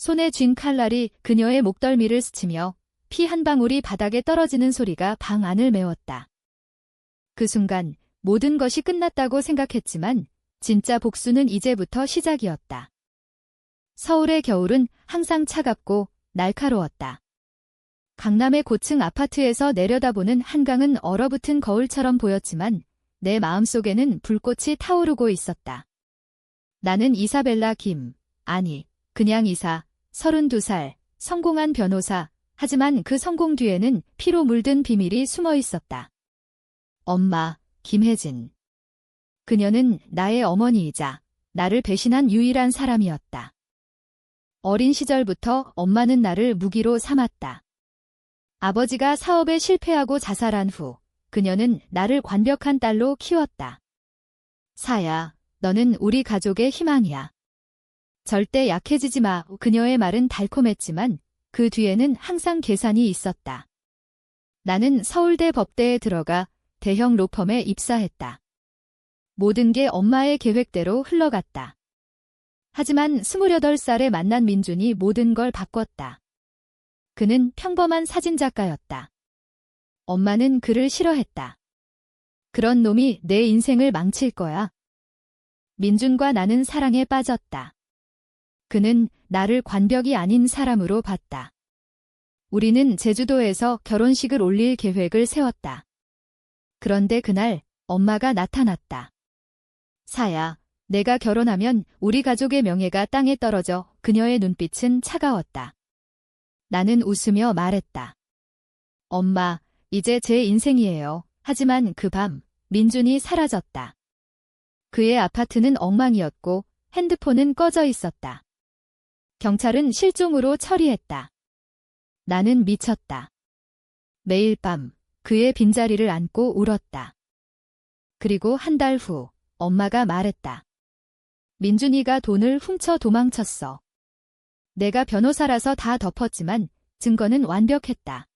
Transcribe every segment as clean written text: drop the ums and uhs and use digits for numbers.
손에 쥔 칼날이 그녀의 목덜미를 스치며 피 한 방울이 바닥에 떨어지는 소리가 방 안을 메웠다. 그 순간 모든 것이 끝났다고 생각했지만 진짜 복수는 이제부터 시작이었다. 서울의 겨울은 항상 차갑고 날카로웠다. 강남의 고층 아파트에서 내려다보는 한강은 얼어붙은 거울처럼 보였지만 내 마음속에는 불꽃이 타오르고 있었다. 나는 이사벨라 김, 아니, 그냥 이사, 32살, 성공한 변호사, 하지만 그 성공 뒤에는 피로 물든 비밀이 숨어 있었다. 엄마, 김혜진. 그녀는 나의 어머니이자 나를 배신한 유일한 사람이었다. 어린 시절부터 엄마는 나를 무기로 삼았다. 아버지가 사업에 실패하고 자살한 후 그녀는 나를 완벽한 딸로 키웠다. 사야, 너는 우리 가족의 희망이야. 절대 약해지지 마. 그녀의 말은 달콤했지만 그 뒤에는 항상 계산이 있었다. 나는 서울대 법대에 들어가 대형 로펌에 입사했다. 모든 게 엄마의 계획대로 흘러갔다. 하지만 28살에 만난 민준이 모든 걸 바꿨다. 그는 평범한 사진작가였다. 엄마는 그를 싫어했다. 그런 놈이 내 인생을 망칠 거야. 민준과 나는 사랑에 빠졌다. 그는 나를 관벽이 아닌 사람으로 봤다. 우리는 제주도에서 결혼식을 올릴 계획을 세웠다. 그런데 그날 엄마가 나타났다. 사야, 내가 결혼하면 우리 가족의 명예가 땅에 떨어져. 그녀의 눈빛은 차가웠다. 나는 웃으며 말했다. 엄마, 이제 제 인생이에요. 하지만 그 밤, 민준이 사라졌다. 그의 아파트는 엉망이었고 핸드폰은 꺼져 있었다. 경찰은 실종으로 처리했다. 나는 미쳤다. 매일 밤 그의 빈자리를 안고 울었다. 그리고 한 달 후 엄마가 말했다. 민준이가 돈을 훔쳐 도망쳤어. 내가 변호사라서 다 덮었지만 증거는 완벽했다.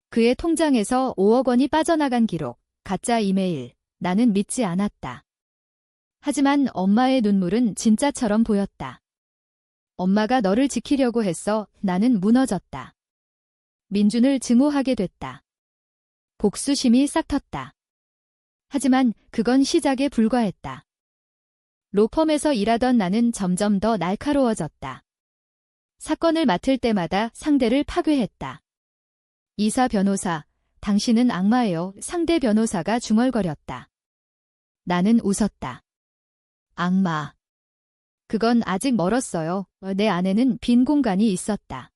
그의 통장에서 5억 원이 빠져나간 기록, 가짜 이메일, 나는 믿지 않았다. 하지만 엄마의 눈물은 진짜처럼 보였다. 엄마가 너를 지키려고 했어. 나는 무너졌다. 민준을 증오하게 됐다. 복수심이 싹텄다. 하지만 그건 시작에 불과했다. 로펌에서 일하던 나는 점점 더 날카로워졌다. 사건을 맡을 때마다 상대를 파괴했다. 이사 변호사, 당신은 악마예요. 상대 변호사가 중얼거렸다. 나는 웃었다. 악마. 그건 아직 멀었어요. 내 안에는 빈 공간이 있었다.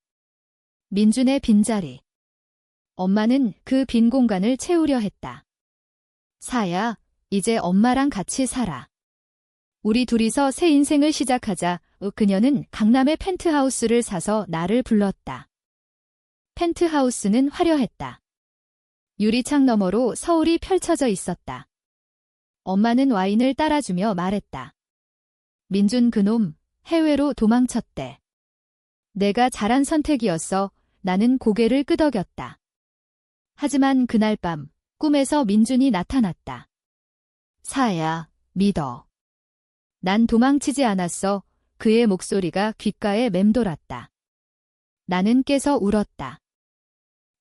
민준의 빈자리. 엄마는 그 빈 공간을 채우려 했다. 사야, 이제 엄마랑 같이 살아. 우리 둘이서 새 인생을 시작하자. 그녀는 강남의 펜트하우스를 사서 나를 불렀다. 펜트하우스는 화려했다. 유리창 너머로 서울이 펼쳐져 있었다. 엄마는 와인을 따라주며 말했다. 민준 그놈, 해외로 도망쳤대. 내가 잘한 선택이었어. 나는 고개를 끄덕였다. 하지만 그날 밤, 꿈에서 민준이 나타났다. 사야, 믿어. 난 도망치지 않았어. 그의 목소리가 귓가에 맴돌았다. 나는 깨서 울었다.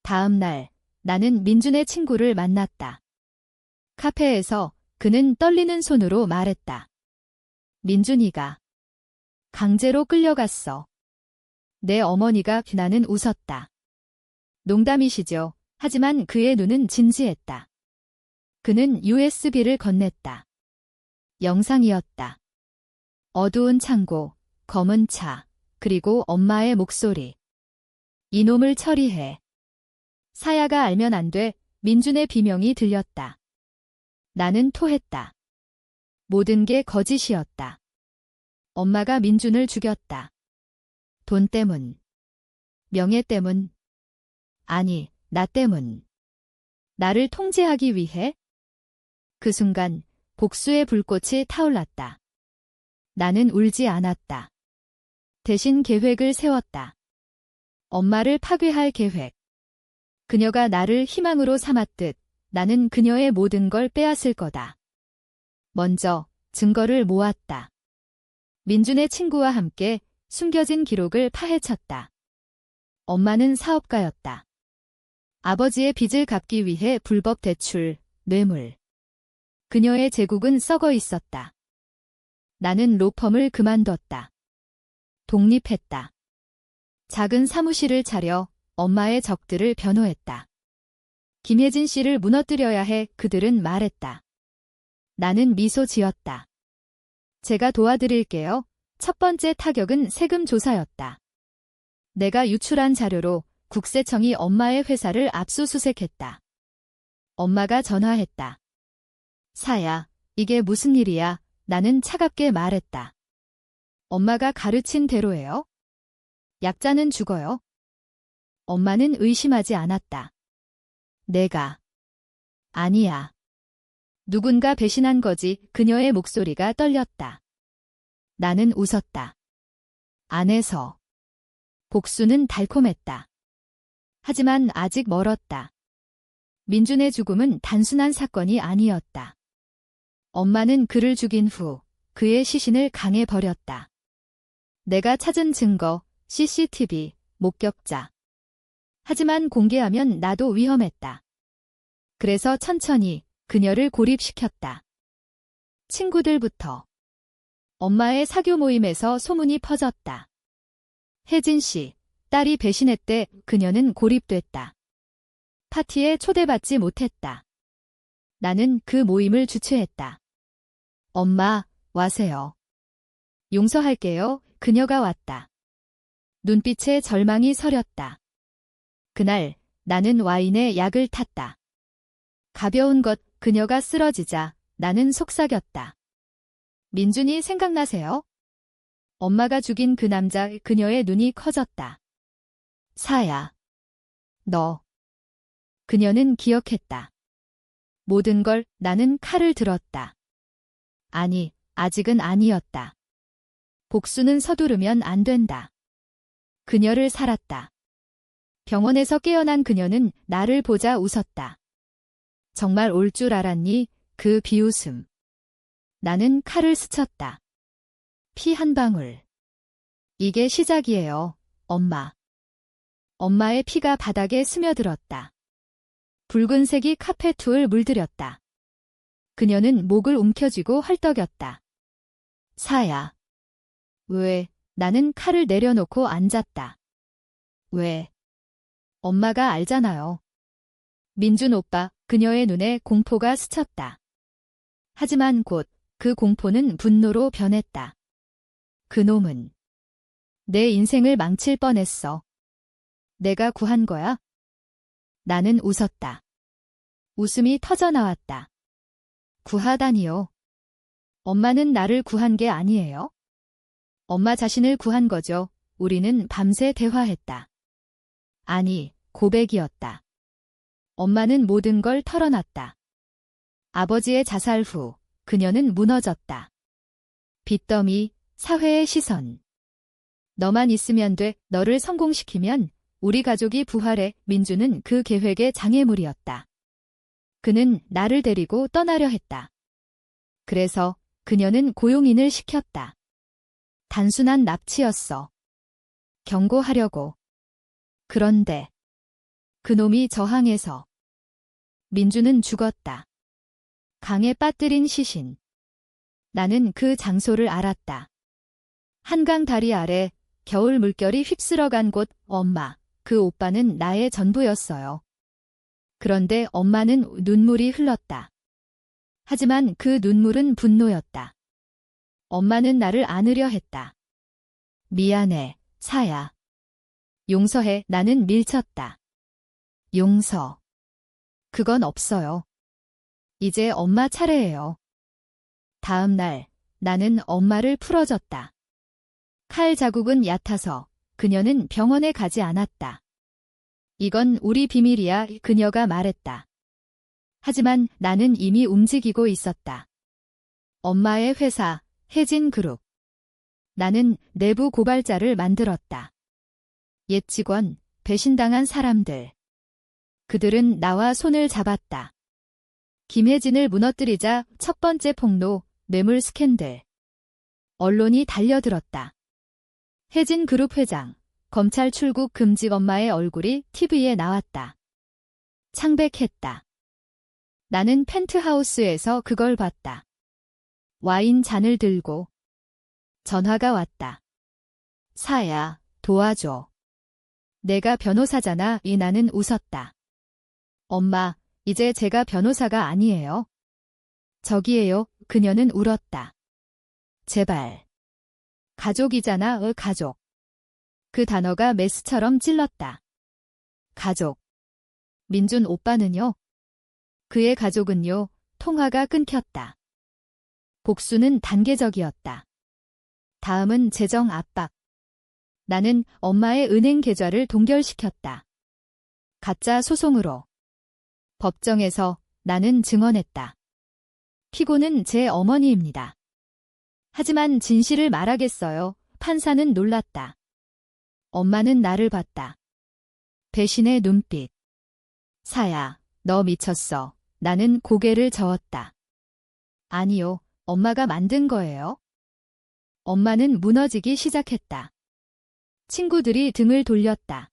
다음 날, 나는 민준의 친구를 만났다. 카페에서 그는 떨리는 손으로 말했다. 민준이가 강제로 끌려갔어. 내 어머니가. 나는 웃었다. 농담이시죠. 하지만 그의 눈은 진지했다. 그는 USB를 건넸다. 영상이었다. 어두운 창고, 검은 차, 그리고 엄마의 목소리. 이놈을 처리해. 사야가 알면 안 돼. 민준의 비명이 들렸다. 나는 토했다. 모든 게 거짓이었다. 엄마가 민준을 죽였다. 돈 때문. 명예 때문. 아니, 나 때문. 나를 통제하기 위해? 그 순간 복수의 불꽃이 타올랐다. 나는 울지 않았다. 대신 계획을 세웠다. 엄마를 파괴할 계획. 그녀가 나를 희망으로 삼았듯 나는 그녀의 모든 걸 빼앗을 거다. 먼저 증거를 모았다. 민준의 친구와 함께 숨겨진 기록을 파헤쳤다. 엄마는 사업가였다. 아버지의 빚을 갚기 위해 불법 대출, 뇌물. 그녀의 제국은 썩어 있었다. 나는 로펌을 그만뒀다. 독립했다. 작은 사무실을 차려 엄마의 적들을 변호했다. 김혜진 씨를 무너뜨려야 해 그들은 말했다. 나는 미소 지었다. 제가 도와드릴게요. 첫 번째 타격은 세금 조사였다. 내가 유출한 자료로 국세청이 엄마의 회사를 압수수색했다. 엄마가 전화했다. 사야, 이게 무슨 일이야? 나는 차갑게 말했다. 엄마가 가르친 대로예요. 약자는 죽어요. 엄마는 의심하지 않았다. 내가. 아니야. 누군가 배신한 거지. 그녀의 목소리가 떨렸다. 나는 웃었다. 안에서. 복수는 달콤했다. 하지만 아직 멀었다. 민준의 죽음은 단순한 사건이 아니었다. 엄마는 그를 죽인 후 그의 시신을 강에 버렸다. 내가 찾은 증거, CCTV, 목격자. 하지만 공개하면 나도 위험했다. 그래서 천천히 그녀를 고립시켰다. 친구들부터. 엄마의 사교 모임에서 소문이 퍼졌다. 혜진 씨, 딸이 배신했대. 그녀는 고립됐다. 파티에 초대받지 못했다. 나는 그 모임을 주최했다. 엄마, 와세요. 용서할게요. 그녀가 왔다. 눈빛에 절망이 서렸다. 그날 나는 와인에 약을 탔다. 가벼운 것, 그녀가 쓰러지자 나는 속삭였다. 민준이 생각나세요? 엄마가 죽인 그 남자, 그녀의 눈이 커졌다. 사야. 너. 그녀는 기억했다. 모든 걸. 나는 칼을 들었다. 아니, 아직은 아니었다. 복수는 서두르면 안 된다. 그녀를 살았다. 병원에서 깨어난 그녀는 나를 보자 웃었다. 정말 올 줄 알았니? 그 비웃음. 나는 칼을 스쳤다. 피 한 방울. 이게 시작이에요, 엄마. 엄마의 피가 바닥에 스며들었다. 붉은색이 카페트를 물들였다. 그녀는 목을 움켜쥐고 헐떡였다. 사야. 왜? 나는 칼을 내려놓고 앉았다. 왜? 엄마가 알잖아요. 민준 오빠, 그녀의 눈에 공포가 스쳤다. 하지만 곧 그 공포는 분노로 변했다. 그놈은 내 인생을 망칠 뻔했어. 내가 구한 거야? 나는 웃었다. 웃음이 터져나왔다. 구하다니요. 엄마는 나를 구한 게 아니에요. 엄마 자신을 구한 거죠. 우리는 밤새 대화했다. 아니, 고백이었다. 엄마는 모든 걸 털어놨다. 아버지의 자살 후 그녀는 무너졌다. 빚더미, 사회의 시선. 너만 있으면 돼. 너를 성공시키면 우리 가족이 부활해. 민주는 그 계획의 장애물이었다. 그는 나를 데리고 떠나려 했다. 그래서 그녀는 고용인을 시켰다. 단순한 납치였어. 경고하려고. 그런데 그놈이 저항해서 민주는 죽었다. 강에 빠뜨린 시신. 나는 그 장소를 알았다. 한강 다리 아래 겨울 물결이 휩쓸어간 곳. 엄마, 그 오빠는 나의 전부였어요. 그런데 엄마는 눈물이 흘렀다. 하지만 그 눈물은 분노였다. 엄마는 나를 안으려 했다. 미안해, 사야. 용서해. 나는 밀쳤다. 용서. 그건 없어요. 이제 엄마 차례예요. 다음 날 나는 엄마를 풀어줬다. 칼 자국은 얕아서 그녀는 병원에 가지 않았다. 이건 우리 비밀이야, 그녀가 말했다. 하지만 나는 이미 움직이고 있었다. 엄마의 회사, 혜진그룹. 나는 내부 고발자를 만들었다. 옛 직원, 배신당한 사람들. 그들은 나와 손을 잡았다. 김혜진을 무너뜨리자 첫 번째 폭로, 뇌물 스캔들. 언론이 달려들었다. 혜진 그룹 회장, 검찰 출국 금지 엄마의 얼굴이 TV에 나왔다. 창백했다. 나는 펜트하우스에서 그걸 봤다. 와인 잔을 들고. 전화가 왔다. 사야, 도와줘. 내가 변호사잖아. 나는 웃었다. 엄마, 이제 제가 변호사가 아니에요. 저기에요. 그녀는 울었다. 제발. 가족이잖아. 가족. 그 단어가 메스처럼 찔렀다. 가족. 민준 오빠는요? 그의 가족은요? 통화가 끊겼다. 복수는 단계적이었다. 다음은 재정 압박. 나는 엄마의 은행 계좌를 동결시켰다. 가짜 소송으로. 법정에서 나는 증언했다. 피고는 제 어머니입니다. 하지만 진실을 말하겠어요. 판사는 놀랐다. 엄마는 나를 봤다. 배신의 눈빛. 사야, 너 미쳤어. 나는 고개를 저었다. 아니요, 엄마가 만든 거예요. 엄마는 무너지기 시작했다. 친구들이 등을 돌렸다.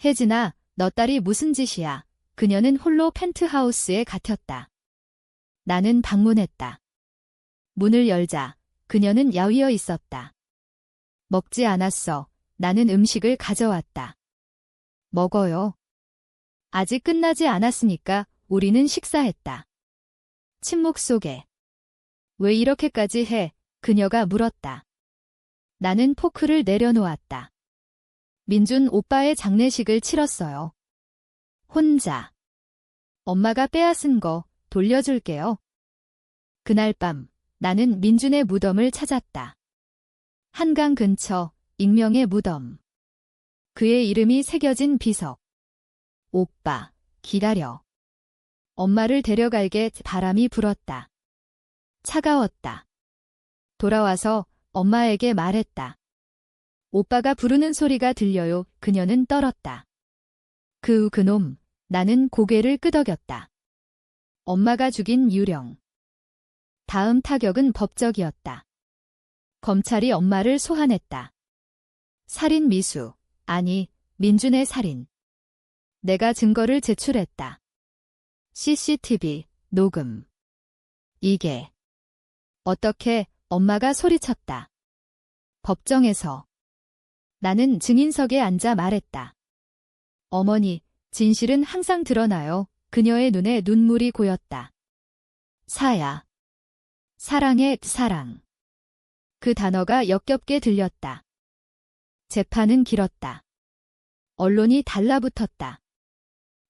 혜진아, 너 딸이 무슨 짓이야. 그녀는 홀로 펜트하우스에 갇혔다. 나는 방문했다. 문을 열자 그녀는 야위어 있었다. 먹지 않았어. 나는 음식을 가져왔다. 먹어요. 아직 끝나지 않았으니까 우리는 식사했다. 침묵 속에. 왜 이렇게까지 해? 그녀가 물었다. 나는 포크를 내려놓았다. 민준 오빠의 장례식을 치렀어요. 혼자. 엄마가 빼앗은 거 돌려줄게요. 그날 밤 나는 민준의 무덤을 찾았다. 한강 근처 익명의 무덤. 그의 이름이 새겨진 비석. 오빠, 기다려. 엄마를 데려갈게. 바람이 불었다. 차가웠다. 돌아와서 엄마에게 말했다. 오빠가 부르는 소리가 들려요. 그녀는 떨었다. 그놈. 나는 고개를 끄덕였다. 엄마가 죽인 유령. 다음 타격은 법적이었다. 검찰이 엄마를 소환했다. 살인 미수. 아니, 민준의 살인. 내가 증거를 제출했다. CCTV, 녹음. 이게. 어떻게, 엄마가 소리쳤다. 법정에서. 나는 증인석에 앉아 말했다. 어머니, 진실은 항상 드러나요. 그녀의 눈에 눈물이 고였다. 사야. 사랑의 사랑. 그 단어가 역겹게 들렸다. 재판은 길었다. 언론이 달라붙었다.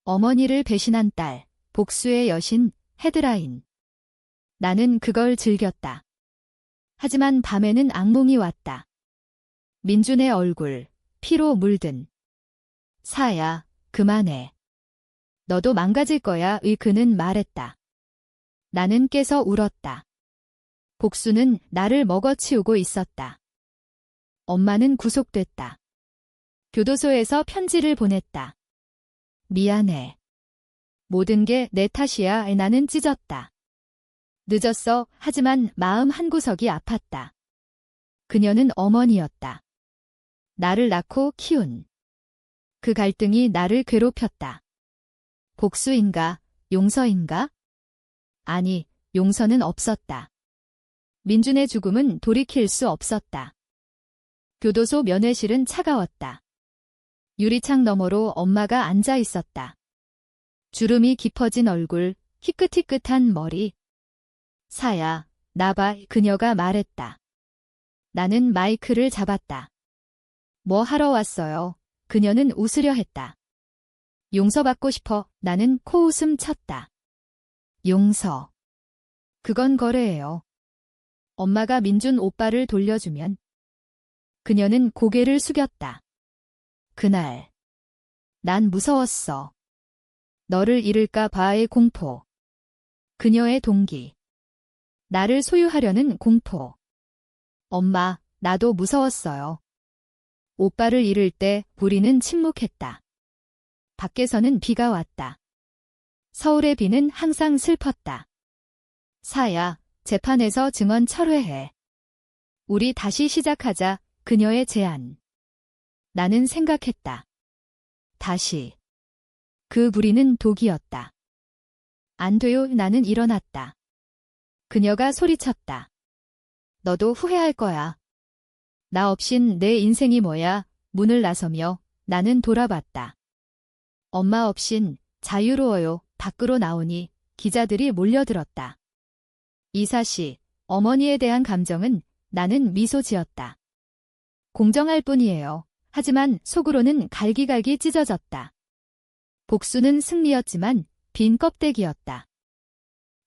어머니를 배신한 딸, 복수의 여신, 헤드라인. 나는 그걸 즐겼다. 하지만 밤에는 악몽이 왔다. 민준의 얼굴, 피로 물든. 사야, 그만해. 너도 망가질 거야. 그는 말했다. 나는 깨서 울었다. 복수는 나를 먹어치우고 있었다. 엄마는 구속됐다. 교도소에서 편지를 보냈다. 미안해. 모든 게 내 탓이야. 나는 찢었다. 늦었어. 하지만 마음 한구석이 아팠다. 그녀는 어머니였다. 나를 낳고 키운. 그 갈등이 나를 괴롭혔다. 복수인가? 용서인가? 아니, 용서는 없었다. 민준의 죽음은 돌이킬 수 없었다. 교도소 면회실은 차가웠다. 유리창 너머로 엄마가 앉아 있었다. 주름이 깊어진 얼굴, 희끗희끗한 머리. 사야, 나봐. 그녀가 말했다. 나는 마이크를 잡았다. 뭐 하러 왔어요? 그녀는 웃으려 했다. 용서받고 싶어. 나는 코웃음 쳤다. 용서. 그건 거래예요. 엄마가 민준 오빠를 돌려주면. 그녀는 고개를 숙였다. 그날. 난 무서웠어. 너를 잃을까 봐의 공포. 그녀의 동기. 나를 소유하려는 공포. 엄마, 나도 무서웠어요. 오빠를 잃을 때 우리는 침묵했다. 밖에서는 비가 왔다. 서울의 비는 항상 슬펐다. 사야, 재판에서 증언 철회해. 우리 다시 시작하자. 그녀의 제안. 나는 생각했다. 다시. 그 부리는 독이었다. 안 돼요. 나는 일어났다. 그녀가 소리쳤다. 너도 후회할 거야. 나 없인 내 인생이 뭐야. 문을 나서며 나는 돌아봤다. 엄마 없인 자유로워요. 밖으로 나오니 기자들이 몰려들었다. 이사 씨, 어머니에 대한 감정은 나는 미소 지었다. 공정할 뿐이에요. 하지만 속으로는 갈기갈기 찢어졌다. 복수는 승리였지만 빈 껍데기였다.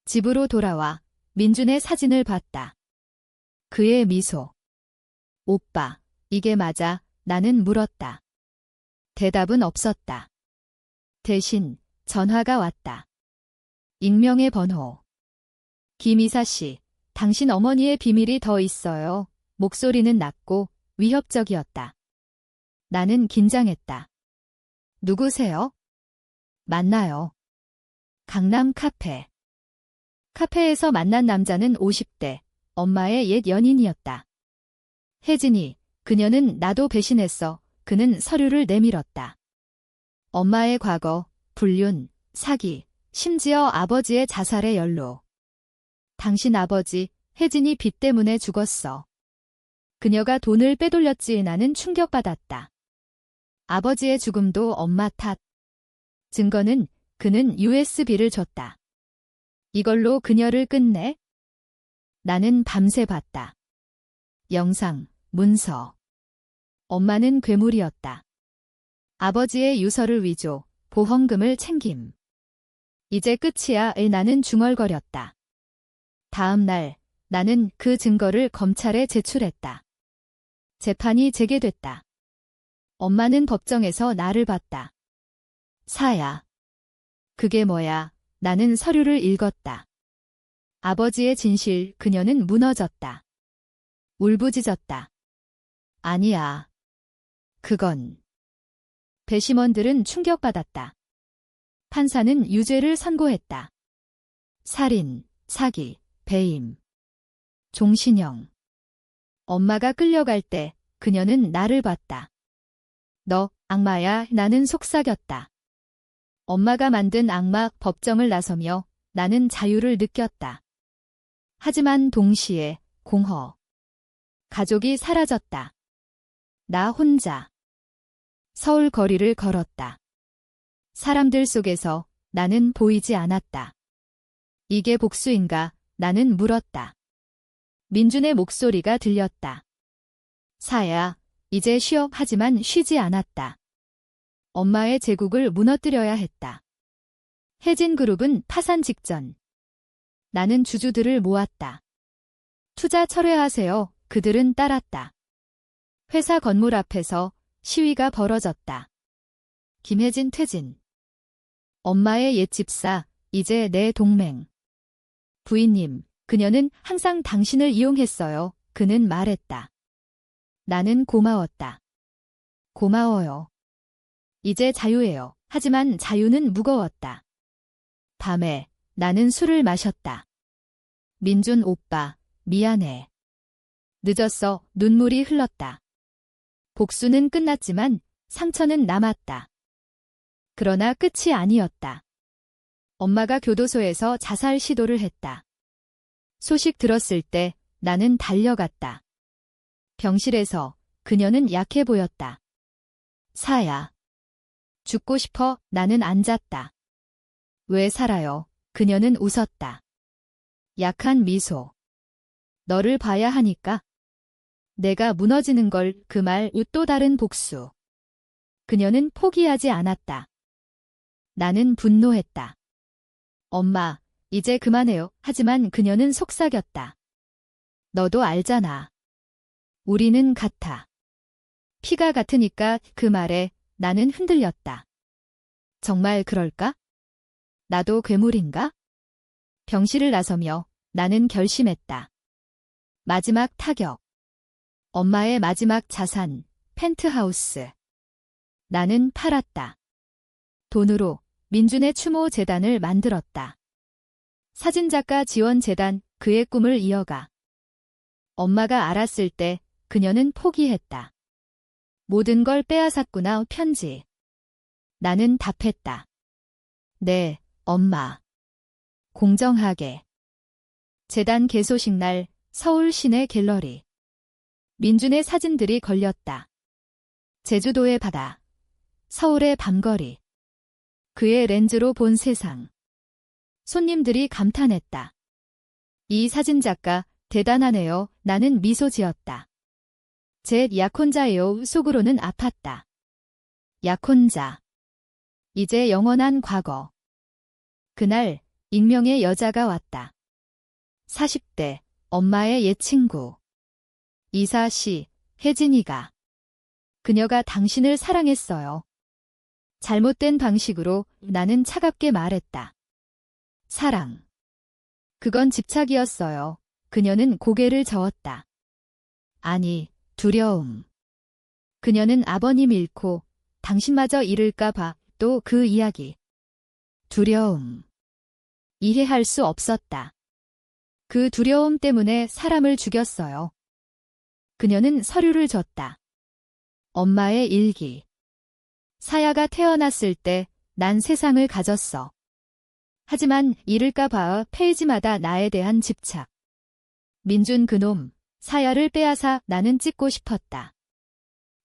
집으로 돌아와 민준의 사진을 봤다. 그의 미소. 오빠, 이게 맞아? 나는 물었다. 대답은 없었다. 대신 전화가 왔다. 익명의 번호. 김이사 씨, 당신 어머니의 비밀이 더 있어요. 목소리는 낮고 위협적이었다. 나는 긴장했다. 누구세요? 만나요. 강남 카페. 카페에서 만난 남자는 50대, 엄마의 옛 연인이었다. 혜진이, 그녀는 나도 배신했어. 그는 서류를 내밀었다. 엄마의 과거, 불륜, 사기, 심지어 아버지의 자살의 연루. 당신 아버지, 혜진이 빚 때문에 죽었어. 그녀가 돈을 빼돌렸지. 나는 충격받았다. 아버지의 죽음도 엄마 탓. 증거는 그는 USB를 줬다. 이걸로 그녀를 끝내? 나는 밤새 봤다. 영상, 문서. 엄마는 괴물이었다. 아버지의 유서를 위조, 보험금을 챙김. 이제 끝이야. 나는 중얼거렸다. 다음 날 나는 그 증거를 검찰에 제출했다. 재판이 재개됐다. 엄마는 법정에서 나를 봤다. 사야. 그게 뭐야? 나는 서류를 읽었다. 아버지의 진실. 그녀는 무너졌다. 울부짖었다. 아니야. 그건. 배심원들은 충격받았다. 판사는 유죄를 선고했다. 살인, 사기, 배임. 종신형. 엄마가 끌려갈 때 그녀는 나를 봤다. 너 악마야. 나는 속삭였다. 엄마가 만든 악마. 법정을 나서며 나는 자유를 느꼈다. 하지만 동시에 공허. 가족이 사라졌다. 나 혼자. 서울 거리를 걸었다. 사람들 속에서 나는 보이지 않았다. 이게 복수인가? 나는 물었다. 민준의 목소리가 들렸다. 사야, 이제 쉬어. 하지만 쉬지 않았다. 엄마의 제국을 무너뜨려야 했다. 혜진그룹은 파산 직전. 나는 주주들을 모았다. 투자 철회하세요. 그들은 따랐다. 회사 건물 앞에서 시위가 벌어졌다. 김혜진 퇴진. 엄마의 옛 집사, 이제 내 동맹. 부인님, 그녀는 항상 당신을 이용했어요. 그는 말했다. 나는 고마웠다. 고마워요. 이제 자유예요. 하지만 자유는 무거웠다. 밤에 나는 술을 마셨다. 민준 오빠, 미안해. 늦었어. 눈물이 흘렀다. 복수는 끝났지만 상처는 남았다. 그러나 끝이 아니었다. 엄마가 교도소에서 자살 시도를 했다. 소식 들었을 때 나는 달려갔다. 병실에서 그녀는 약해 보였다. 사야. 죽고 싶어. 나는 앉았다. 왜 살아요? 그녀는 웃었다. 약한 미소. 너를 봐야 하니까. 내가 무너지는 걸. 그 말 또 다른 복수. 그녀는 포기하지 않았다. 나는 분노했다. 엄마, 이제 그만해요. 하지만 그녀는 속삭였다. 너도 알잖아. 우리는 같아. 피가 같으니까. 그 말에 나는 흔들렸다. 정말 그럴까? 나도 괴물인가? 병실을 나서며 나는 결심했다. 마지막 타격. 엄마의 마지막 자산, 펜트하우스. 나는 팔았다. 돈으로 민준의 추모 재단을 만들었다. 사진작가 지원 재단. 그의 꿈을 이어가. 엄마가 알았을 때 그녀는 포기했다. 모든 걸 빼앗았구나, 편지. 나는 답했다. 네, 엄마. 공정하게. 재단 개소식 날 서울 시내 갤러리. 민준의 사진들이 걸렸다. 제주도의 바다, 서울의 밤거리. 그의 렌즈로 본 세상. 손님들이 감탄했다. 이 사진작가 대단하네요. 나는 미소 지었다. 제 약혼자예요. 속으로는 아팠다. 약혼자. 이제 영원한 과거. 그날 익명의 여자가 왔다. 40대 엄마의 옛 친구. 이사 씨, 혜진이가. 그녀가 당신을 사랑했어요. 잘못된 방식으로. 나는 차갑게 말했다. 사랑. 그건 집착이었어요. 그녀는 고개를 저었다. 아니, 두려움. 그녀는 아버님 잃고 당신마저 잃을까 봐. 또 그 이야기. 두려움. 이해할 수 없었다. 그 두려움 때문에 사람을 죽였어요. 그녀는 서류를 줬다. 엄마의 일기. 사야가 태어났을 때 난 세상을 가졌어. 하지만 잃을까 봐. 페이지마다 나에 대한 집착. 민준 그놈, 사야를 빼앗아. 나는 찍고 싶었다.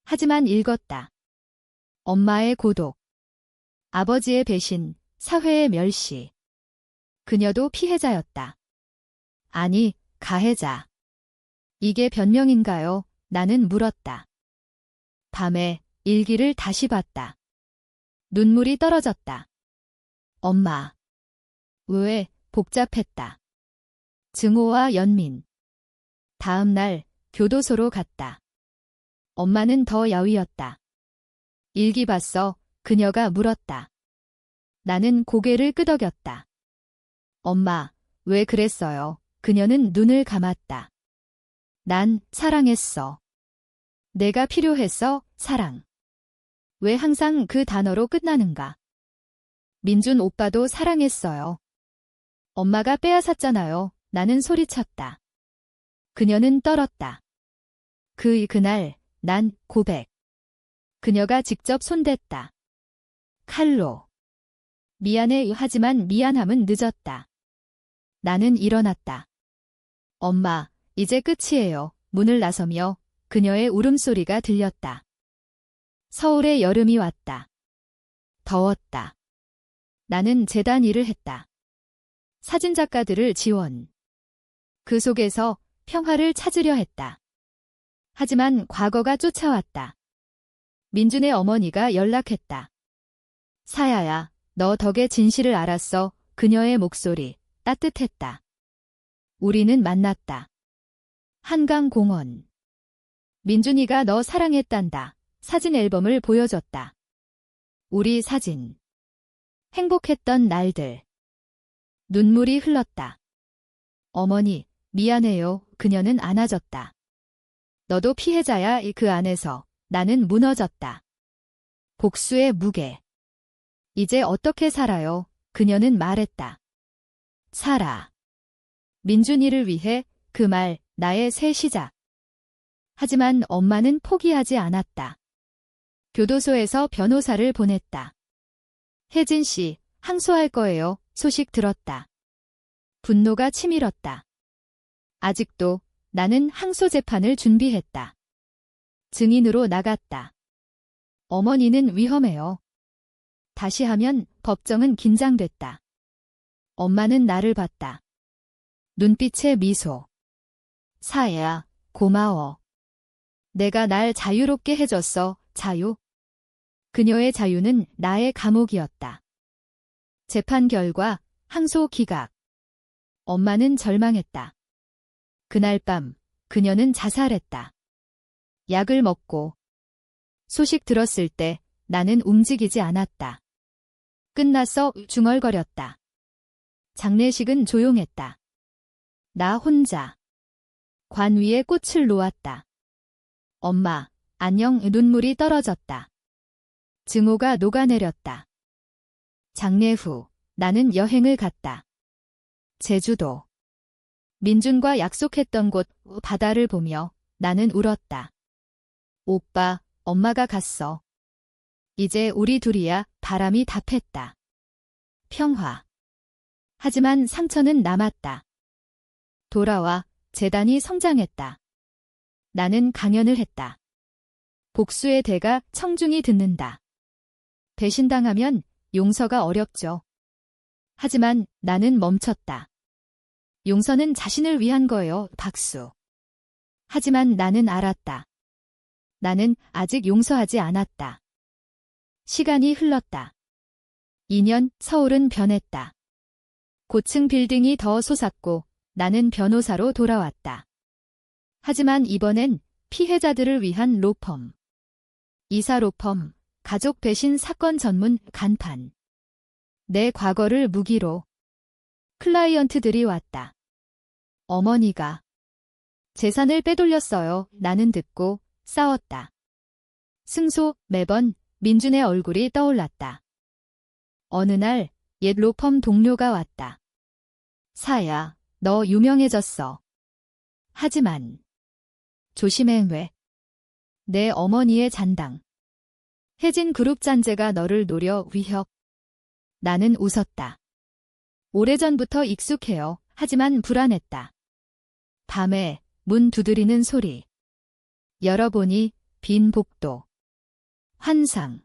하지만 읽었다. 엄마의 고독. 아버지의 배신, 사회의 멸시. 그녀도 피해자였다. 아니, 가해자. 이게 변명인가요? 나는 물었다. 밤에 일기를 다시 봤다. 눈물이 떨어졌다. 엄마. 왜? 복잡했다. 증오와 연민. 다음 날 교도소로 갔다. 엄마는 더 야위었다. 일기 봤어? 그녀가 물었다. 나는 고개를 끄덕였다. 엄마, 왜 그랬어요? 그녀는 눈을 감았다. 난 사랑했어. 내가 필요했어, 사랑. 왜 항상 그 단어로 끝나는가? 민준 오빠도 사랑했어요. 엄마가 빼앗았잖아요. 나는 소리쳤다. 그녀는 떨었다. 그날 난 고백. 그녀가 직접 손댔다. 칼로. 미안해. 하지만 미안함은 늦었다. 나는 일어났다. 엄마, 이제 끝이에요. 문을 나서며 그녀의 울음소리가 들렸다. 서울의 여름이 왔다. 더웠다. 나는 재단 일을 했다. 사진작가들을 지원. 그 속에서 평화를 찾으려 했다. 하지만 과거가 쫓아왔다. 민준의 어머니가 연락했다. 사야야, 너 덕에 진실을 알았어. 그녀의 목소리 따뜻했다. 우리는 만났다. 한강공원. 민준이가 너 사랑했단다. 사진 앨범을 보여줬다. 우리 사진. 행복했던 날들. 눈물이 흘렀다. 어머니, 미안해요. 그녀는 안아줬다. 너도 피해자야. 그 안에서 나는 무너졌다. 복수의 무게. 이제 어떻게 살아요? 그녀는 말했다. 살아. 민준이를 위해. 그 말, 나의 새 시작. 하지만 엄마는 포기하지 않았다. 교도소에서 변호사를 보냈다. 혜진 씨, 항소할 거예요. 소식 들었다. 분노가 치밀었다. 아직도 나는 항소 재판을 준비했다. 증인으로 나갔다. 어머니는 위험해요. 다시 하면 법정은 긴장됐다. 엄마는 나를 봤다. 눈빛에 미소. 사야, 고마워. 내가 날 자유롭게 해줬어. 자유. 그녀의 자유는 나의 감옥이었다. 재판 결과, 항소 기각. 엄마는 절망했다. 그날 밤, 그녀는 자살했다. 약을 먹고. 소식 들었을 때 나는 움직이지 않았다. 끝났어. 중얼거렸다. 장례식은 조용했다. 나 혼자. 관 위에 꽃을 놓았다. 엄마, 안녕. 눈물이 떨어졌다. 증오가 녹아내렸다. 장례 후 나는 여행을 갔다. 제주도. 민준과 약속했던 곳, 바다를 보며 나는 울었다. 오빠, 엄마가 갔어. 이제 우리 둘이야. 바람이 답했다. 평화. 하지만 상처는 남았다. 돌아와. 재단이 성장했다. 나는 강연을 했다. 복수의 대가 청중이 듣는다. 배신당하면 용서가 어렵죠. 하지만 나는 멈췄다. 용서는 자신을 위한 거예요. 박수. 하지만 나는 알았다. 나는 아직 용서하지 않았다. 시간이 흘렀다. 2년, 서울은 변했다. 고층 빌딩이 더 솟았고 나는 변호사로 돌아왔다. 하지만 이번엔 피해자들을 위한 로펌. 이사 로펌, 가족 배신 사건 전문 간판. 내 과거를 무기로. 클라이언트들이 왔다. 어머니가 재산을 빼돌렸어요. 나는 듣고 싸웠다. 승소. 매번 민준의 얼굴이 떠올랐다. 어느 날 옛 로펌 동료가 왔다. 사야, 너 유명해졌어. 하지만 조심해. 왜? 내 어머니의 잔당. 혜진 그룹 잔재가 너를 노려. 위협. 나는 웃었다. 오래전부터 익숙해요. 하지만 불안했다. 밤에 문 두드리는 소리. 열어보니 빈 복도. 환상.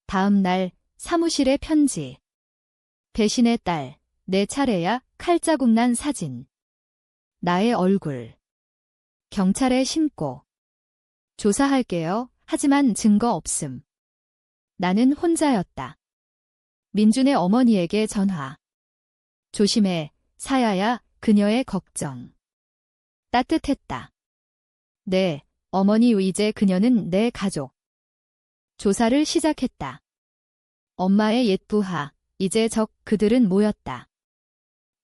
다음 날 사무실의 편지. 배신의 딸. 내 차례야. 칼자국 난 사진. 나의 얼굴. 경찰에 신고. 조사할게요. 하지만 증거 없음. 나는 혼자였다. 민준의 어머니에게 전화. 조심해. 사야야. 그녀의 걱정. 따뜻했다. 네, 어머니. 이제 그녀는 내 가족. 조사를 시작했다. 엄마의 옛 부하, 이제 적. 그들은 모였다.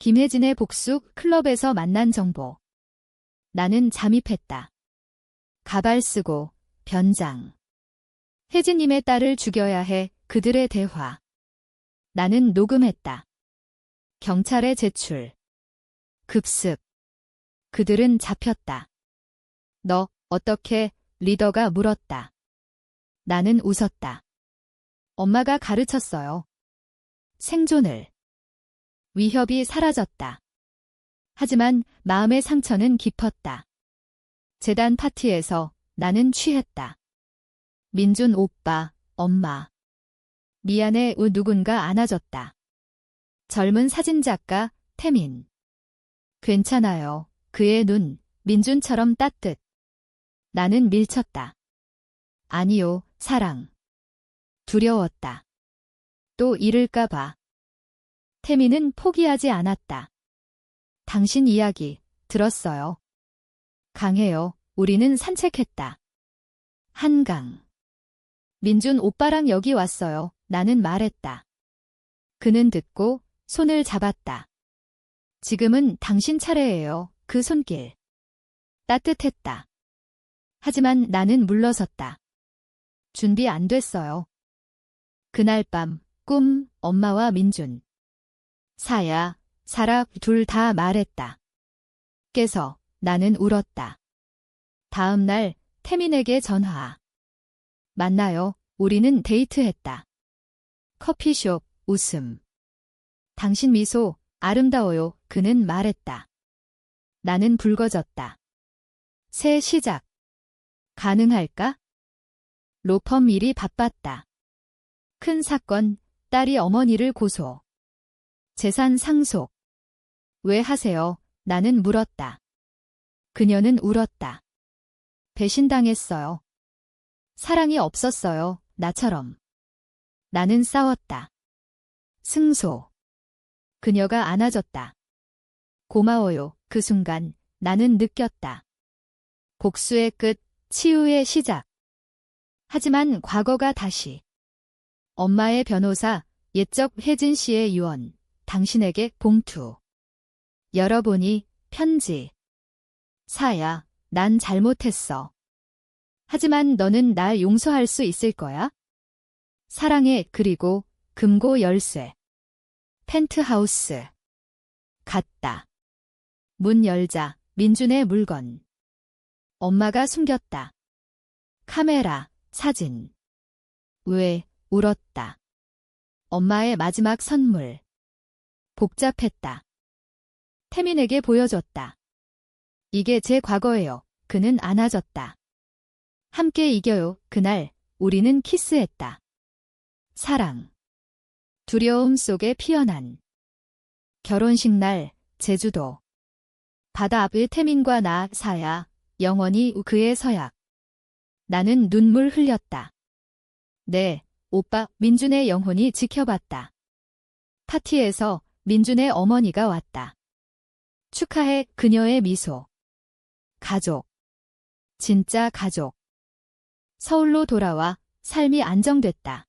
김혜진의 복수. 클럽에서 만난 정보. 나는 잠입했다. 가발 쓰고 변장. 혜진님의 딸을 죽여야 해. 그들의 대화. 나는 녹음했다. 경찰에 제출. 급습. 그들은 잡혔다. 너 어떻게? 리더가 물었다. 나는 웃었다. 엄마가 가르쳤어요. 생존을. 위협이 사라졌다. 하지만 마음의 상처는 깊었다. 재단 파티에서 나는 취했다. 민준 오빠, 엄마. 미안해. 누군가 안아줬다. 젊은 사진작가 태민. 괜찮아요. 그의 눈, 민준처럼 따뜻. 나는 밀쳤다. 아니요, 사랑. 두려웠다. 또 잃을까봐. 태민은 포기하지 않았다. 당신 이야기 들었어요. 강해요. 우리는 산책했다. 한강. 민준 오빠랑 여기 왔어요. 나는 말했다. 그는 듣고 손을 잡았다. 지금은 당신 차례예요. 그 손길. 따뜻했다. 하지만 나는 물러섰다. 준비 안 됐어요. 그날 밤, 꿈, 엄마와 민준. 사야, 사라 둘 다 말했다. 깨서 나는 울었다. 다음 날 태민에게 전화. 만나요. 우리는 데이트했다. 커피숍, 웃음. 당신 미소, 아름다워요. 그는 말했다. 나는 붉어졌다. 새 시작. 가능할까? 로펌 일이 바빴다. 큰 사건, 딸이 어머니를 고소. 재산 상속. 왜 하세요? 나는 물었다. 그녀는 울었다. 배신당했어요. 사랑이 없었어요. 나처럼. 나는 싸웠다. 승소. 그녀가 안아줬다. 고마워요. 그 순간 나는 느꼈다. 복수의 끝, 치유의 시작. 하지만 과거가 다시. 엄마의 변호사, 옛적 혜진 씨의 유언, 당신에게 봉투. 열어보니 편지. 사야, 난 잘못했어. 하지만 너는 날 용서할 수 있을 거야? 사랑해. 그리고 금고 열쇠. 펜트하우스. 갔다. 문 열자 민준의 물건. 엄마가 숨겼다. 카메라, 사진. 왜, 울었다. 엄마의 마지막 선물. 복잡했다. 태민에게 보여줬다. 이게 제 과거예요. 그는 안아줬다. 함께 이겨요. 그날 우리는 키스했다. 사랑. 두려움 속에 피어난. 결혼식 날 제주도. 바다 앞의 태민과 나 사야 영원히 그의 서약. 나는 눈물 흘렸다. 네, 오빠 민준의 영혼이 지켜봤다. 파티에서 민준의 어머니가 왔다. 축하해 그녀의 미소. 가족. 진짜 가족. 서울로 돌아와 삶이 안정됐다.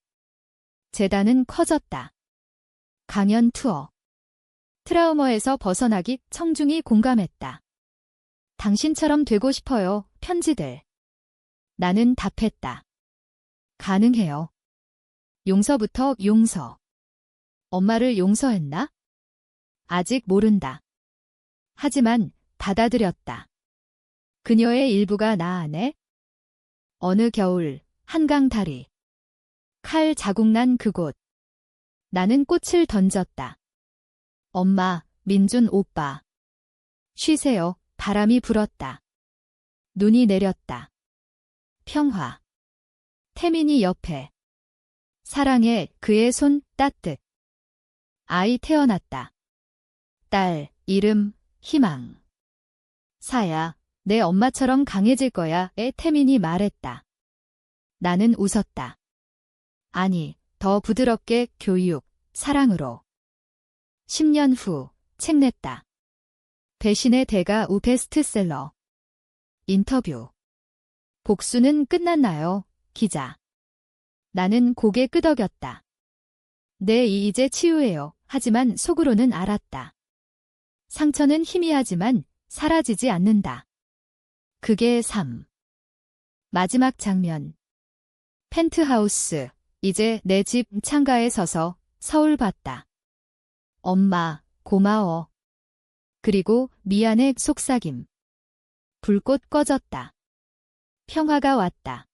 재단은 커졌다. 강연 투어. 트라우마에서 벗어나기 청중이 공감했다. 당신처럼 되고 싶어요. 편지들. 나는 답했다. 가능해요. 용서부터 용서. 엄마를 용서했나? 아직 모른다. 하지만 받아들였다. 그녀의 일부가 나 안에. 어느 겨울 한강 다리. 칼 자국난 그곳. 나는 꽃을 던졌다. 엄마, 민준 오빠. 쉬세요. 바람이 불었다. 눈이 내렸다. 평화. 태민이 옆에. 사랑해 그의 손 따뜻. 아이 태어났다. 딸, 이름, 희망. 사야, 내 엄마처럼 강해질 거야. 태민이 말했다. 나는 웃었다. 아니, 더 부드럽게 교육, 사랑으로. 10년 후, 책 냈다. 배신의 대가 우 베스트셀러. 인터뷰. 복수는 끝났나요, 기자? 나는 고개 끄덕였다. 네, 이제 치유해요. 하지만 속으로는 알았다. 상처는 희미하지만 사라지지 않는다. 그게 삶. 마지막 장면. 펜트하우스. 이제 내 집 창가에 서서 서울 봤다. 엄마, 고마워. 그리고 미안해 속삭임. 불꽃 꺼졌다. 평화가 왔다.